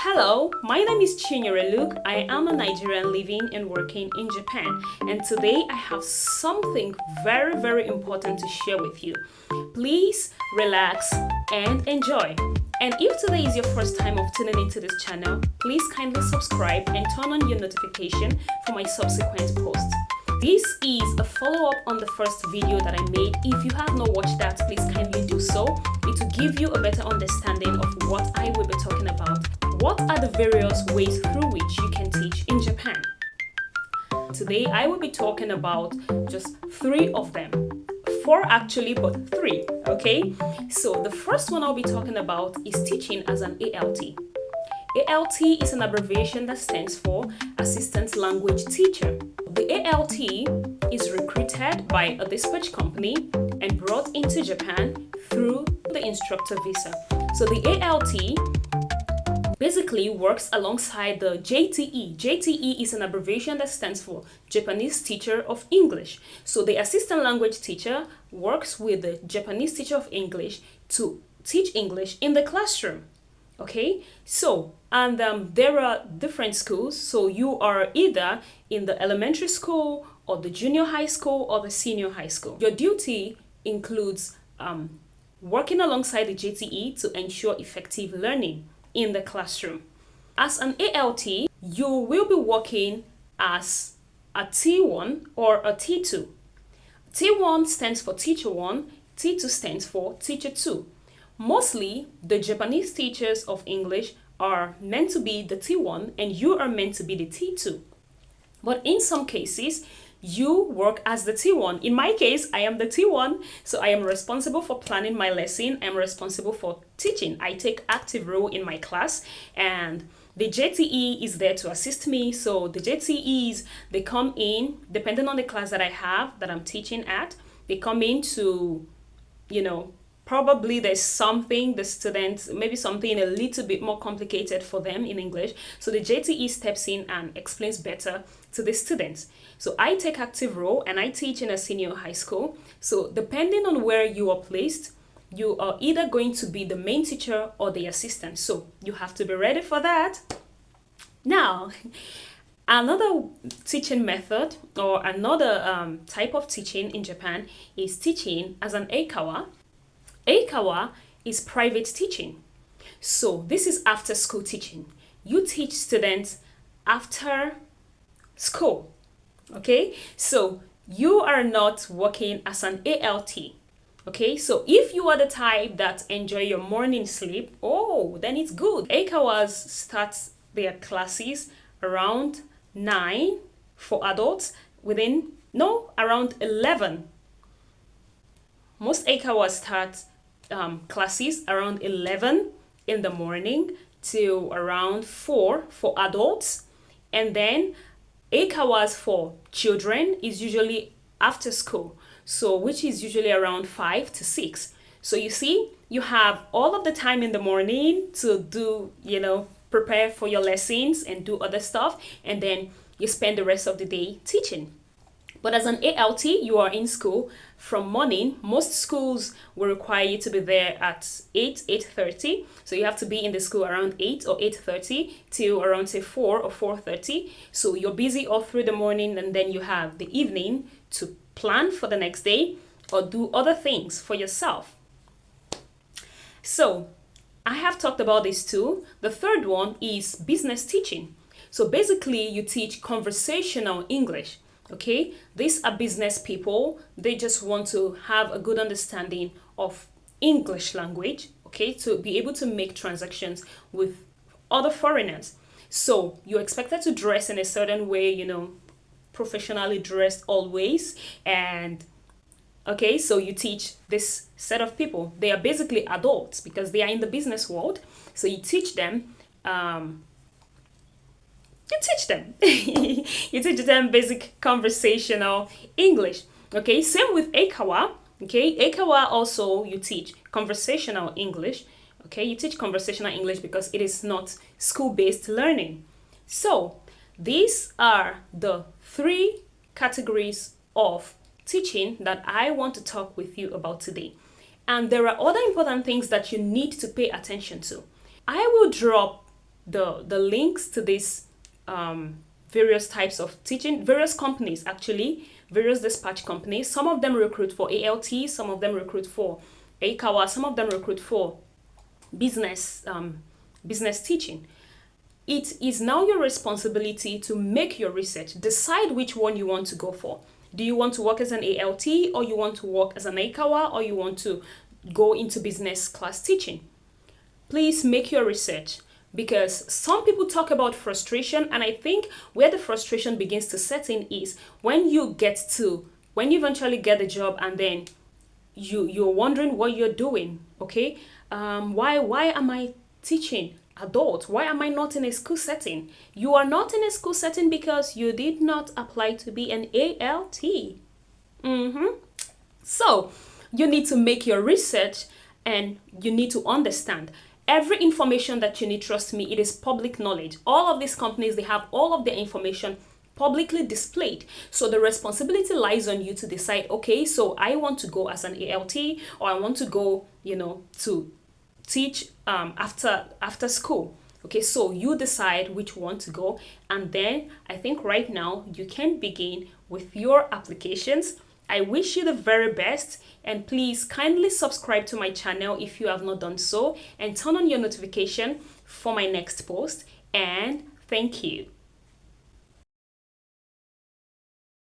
Hello, my name is Chinyere Luke. I am a Nigerian living and working in Japan, and today I have something very important to share with you. Please relax and enjoy. And if today is your first time of tuning into this channel, please kindly subscribe and turn on your notification for my subsequent posts. This is a follow-up on the first video that I made. If you have not watched that, please kindly do so. It will give you a better understanding of what I will be talking about. What are the various ways through which you can teach in Japan? Today I will be talking about just 3 of them. 4 actually, but 3, okay? So the first one I'll be talking about is teaching as an ALT. ALT is an abbreviation that stands for Assistant Language Teacher. The ALT is recruited by a dispatch company and brought into Japan through the instructor visa. So the ALT basically works alongside the JTE. JTE is an abbreviation that stands for Japanese Teacher of English. So the assistant language teacher works with the Japanese teacher of English to teach English in the classroom. Okay, so and there are different schools. So you are either in the elementary school or the junior high school or the senior high school. Your duty includes working alongside the JTE to ensure effective learning in the classroom. As an ALT, you will be working as a T1 or a T2. T1 stands for Teacher 1, T2 stands for Teacher 2. Mostly, the Japanese teachers of English are meant to be the T1 and you are meant to be the T2. But in some cases, you work as the T1. In my case, I am the T1, so I am responsible for planning my lesson. I am responsible for teaching. I take active role in my class, and the JTE is there to assist me. So the JTEs, they come in, depending on the class that I have, that I'm teaching at, they come in to, probably there's something, the students, maybe something a little bit more complicated for them in English. So the JTE steps in and explains better to the students. So I take active role and I teach in a senior high school. So depending on where you are placed, you are either going to be the main teacher or the assistant. So you have to be ready for that. Now, another teaching method or another type of teaching in Japan is teaching as an eikawa. Eikawa is private teaching. So this is after school teaching. You teach students after school. Okay, so you are not working as an ALT. Okay, so if you are the type that enjoy your morning sleep, then it's good. Eikawas starts their classes around 9 for adults, around 11. Most Eikawas start classes around 11 in the morning till around 4 for adults, and then Eikawas for children is usually after school, so which is usually around 5 to 6. So you see, you have all of the time in the morning to do, prepare for your lessons and do other stuff, and then you spend the rest of the day teaching. But as an ALT, you are in school from morning. Most schools will require you to be there at 8:30. So you have to be in the school around 8 or 8:30 till around say 4 or 4:30. So you're busy all through the morning, and then you have the evening to plan for the next day or do other things for yourself. So I have talked about these 2. The third one is business teaching. So basically you teach conversational English. Okay, these are business people. They just want to have a good understanding of English language, okay, to be able to make transactions with other foreigners. So you're expected to dress in a certain way, professionally dressed always. And okay, so you teach this set of people. They are basically adults because they are in the business world. So you teach them you teach them basic conversational English. Okay, same with Eikawa. Okay, Eikawa also you teach conversational English. Okay, you teach conversational English because it is not school-based learning. So these are the 3 categories of teaching that I want to talk with you about today. And there are other important things that you need to pay attention to. I will drop the links to these various types of teaching, various companies actually, various dispatch companies. Some of them recruit for ALT, some of them recruit for ACAWA, some of them recruit for business business teaching. It is now your responsibility to make your research, decide which one you want to go for. Do you want to work as an ALT, or you want to work as an ACAWA, or you want to go into business class teaching? Please make your research, because some people talk about frustration, and I think where the frustration begins to set in is when you eventually get the job, and then you're wondering what you're doing. Okay, why am I teaching adults? Why am I not in a school setting? You are not in a school setting because you did not apply to be an ALT. So you need to make your research, and you need to understand every information that you need. Trust me, it is public knowledge. All of these companies, they have all of their information publicly displayed. So the responsibility lies on you to decide, okay, so I want to go as an ALT, or I want to go, to teach after school. Okay, so you decide which one to go, and then I think right now you can begin with your applications. I wish you the very best, and please kindly subscribe to my channel if you have not done so, and turn on your notification for my next post. And thank you.